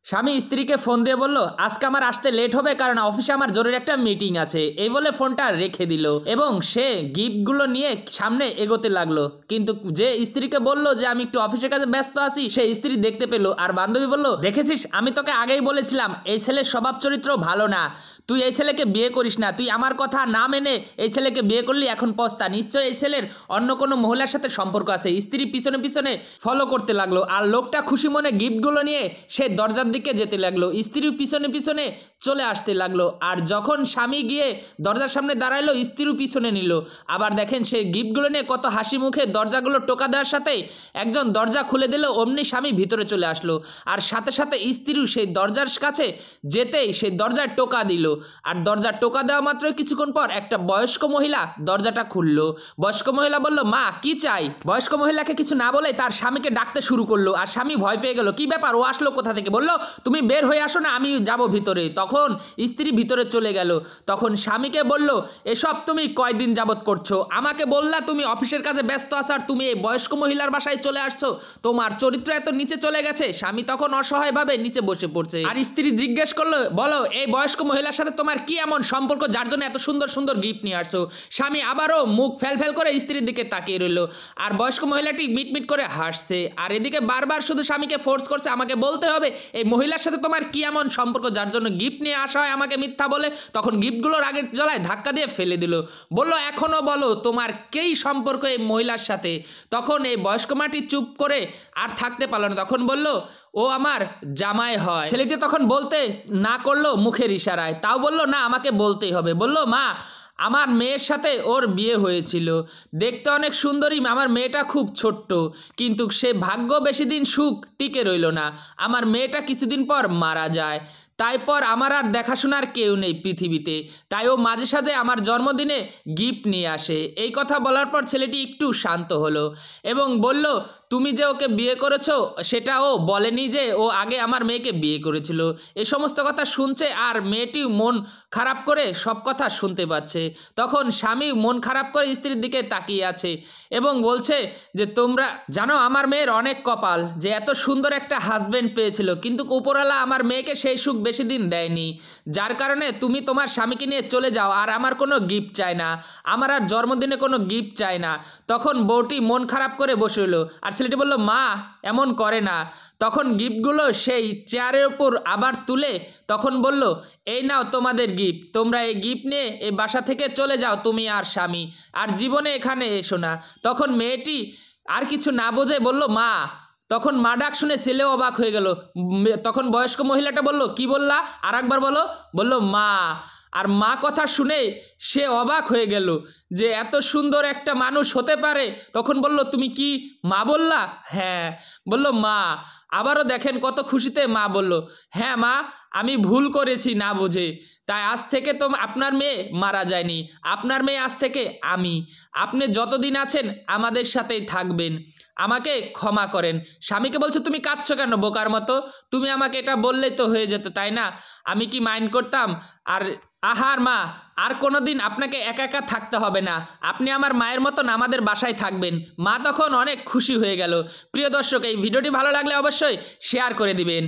স্বামী স্ত্রীকে ফোন দিয়ে বলল, আজকে আমার আসতে লেট হবে কারণ অফিসে আমার জরুরি একটা মিটিং আছে। এই বলে ফোনটা রেখে দিল এবং সে গিফটগুলো নিয়ে সামনে এগোতে লাগলো। কিন্তু যে স্ত্রীকে বলল যে আমি একটু অফিসের কাজে ব্যস্ত আছি, সেই স্ত্রী দেখতে পেল আর বান্ধবী বলল, দেখেছিস আমি তোকে আগেই বলেছিলাম এই ছেলের স্বভাব চরিত্র ভালো না, তুই এই ছেলেকে বিয়ে করিস না। তুই আমার কথা না মেনে এই ছেলেকে বিয়ে করলি, এখন পস্তা। নিশ্চয় এই ছেলের অন্য কোনো মহিলার সাথে সম্পর্ক আছে। স্ত্রী পিছনে পিছনে ফলো করতে লাগলো আর লোকটা খুশি মনে গিফটগুলো নিয়ে সে দরজার দিকে যেতে লাগলো। স্ত্রী পিছনে পিছনে চলে আসতে লাগলো আর যখন স্বামী গিয়ে দরজার সামনে দাঁড়াইলো, স্ত্রীও পিছনে নিল। আবার দেখেন সে গিফটগুলো নিয়ে কত হাসি মুখে দরজাগুলো টোকা দেওয়ার সাথে একজন দরজা খুলে দিল, অমনি স্বামী ভিতরে চলে আসলো আর সাথে সাথে স্ত্রীও সেই দরজার কাছে যেতেই সেই দরজার টোকা দিল। আর দরজার টোকা দেওয়া মাত্র কিছুক্ষণ পর একটা বয়স্ক মহিলা দরজাটা খুললো। বয়স্ক মহিলা বলল, মা কি চাই? বয়স্ক মহিলাকে কিছু না বলে তার স্বামীকে ডাকতে শুরু করলো আর স্বামী ভয় পেয়ে গেল, কি ব্যাপার, ও আসলো কোথা থেকে? বললো, তুমি বের হয়ে আসো না, আমি যাব ভিতরে। তখন স্ত্রী ভিতরে চলে গেল। তখন স্বামীকে বলল, এসব তুমি কয়দিন যাবত করছো? আমাকে বললা তুমি অফিসের কাজে ব্যস্ত আছো আর তুমি এই বয়স্ক মহিলার বাসায় চলে আসছো, তোমার চরিত্র এত নিচে চলে গেছে। স্বামী তখন অসহায়ভাবে নিচে বসে পড়ছে আর স্ত্রী জিজ্ঞেস করলো, বলো এই বয়স্ক মহিলার সাথে তোমার কি এমন সম্পর্ক যার জন্য এত সুন্দর সুন্দর গিফট নিয়ে আসছো? স্বামী আবারও মুখ ফেল ফেল করে স্ত্রীর দিকে তাকিয়ে রইল আর বয়স্ক মহিলাটি মিটমিট করে হাসছে আর এদিকে বারবার শুধু স্বামীকে ফোর্স করছে, আমাকে বলতে হবে এই মহিলার সাথে তোমার কি এমন সম্পর্ক যার জন্য গিফট নিয়ে আসা হয় আমাকে মিথ্যা বলে। তখন গিফটগুলোর আগের জলায় ধাক্কা দিয়ে ফেলে দিল, বলল, এখনো বলো তোমার কেই সম্পর্ক এই মহিলার সাথে? তখন এই বয়স্ক মাটি চুপ করে আর থাকতে পারল না, তখন বলল, ও আমার জামাই হয়। ছেলেটি তখন বলতে না করলো মুখের ইশারায়, তাও বলল, না আমাকে বলতেই হবে। বলল, মা আমার মেয়ের সাথে ওর বিয়ে হয়েছিল, দেখতে অনেক সুন্দরী, আমার মেয়েটা খুব ছোট্ট, কিন্তু সে ভাগ্য বেশি দিন সুখ টিকে রইল না। আমার মেয়েটা কিছুদিন পর মারা যায়, তারপর আমার আর দেখাশোনার কেউ নেই পৃথিবীতে, তাই ও মাঝে সাঝে আমার জন্মদিনে গিফট নিয়ে আসে। এই কথা বলার পর ছেলেটি একটু শান্ত হলো এবং বলল, তুমি যে ওকে বিয়ে করেছো সেটা ও বলেনি যে ও আগে আমার মেয়েকে বিয়ে করেছিল। এই সমস্ত কথা শুনছে আর মেয়েটিও মন খারাপ করে সব কথা শুনতে পাচ্ছে। তখন স্বামী মন খারাপ করে স্ত্রীর দিকে তাকিয়ে আছে এবং বলছে যে, তোমরা জানো আমার মেয়ের অনেক কপাল যে এত সুন্দর একটা হাজবেন্ড পেয়েছিল, কিন্তু উপরওয়ালা আমার মেয়েকে সেই সুখ বেশি দিন দেয়নি, যার কারণে তুমি তোমার স্বামীকে নিয়ে চলে যাও আর আমার কোনো গিফট চাই না, আমার আর জন্মদিনে কোনো গিফট চাই না। তখন বউটি মন খারাপ করে বসে রইল আর ছেলেটি বলল, মা এমন করে না। তখন গিফটগুলো সেই চেয়ারের উপর আবার তুলে তখন বলল, এই নাও তোমাদের গিফট, তোমরা এই গিফট নিয়ে এই বাসা থেকে চলে যাও, তুমি আর স্বামী, আর জীবনে এখানে এসো না। তখন মেয়েটি আর কিছু না বোঝে বলল, মা। তখন মা ডাক শুনে ছেলেও অবাক হয়ে গেল। তখন বয়স্ক মহিলাটা বলল, কি বললা, আর একবার বলো। বলল, মা। আর মা কথা শুনে সে অবাক হয়ে গেল যে এত সুন্দর একটা মানুষ হতে পারে। তখন বলল, তুমি কি মা বললা? হ্যাঁ। বলল, মা। আবারও দেখেন কত খুশিতে মা বলল, হ্যাঁ মা, আমি ভুল করেছি না বুঝে, তাই আজ থেকে তো আপনার মেয়ে মারা যায়নি, আপনার মেয়ে আজ থেকে আমি, আপনি যতদিন আছেন আমাদের সাথেই থাকবেন, আমাকে ক্ষমা করেন। স্বামীকে বলছে, তুমি কাঁদছো কেন বোকার মতো? তুমি আমাকে এটা বললেই তো হয়ে যেত, তাই না? আমি কি মাইন্ড করতাম? আর আহার মা, আর কোনোদিন আপনাকে একা একা থাকতে হবে না, আপনি আমার মায়ের মতন আমাদের বাসায় থাকবেন। মা তখন অনেক খুশি হয়ে গেল। প্রিয় দর্শক, এই ভিডিওটি ভালো লাগলে অবশ্যই শেয়ার করে দিবেন।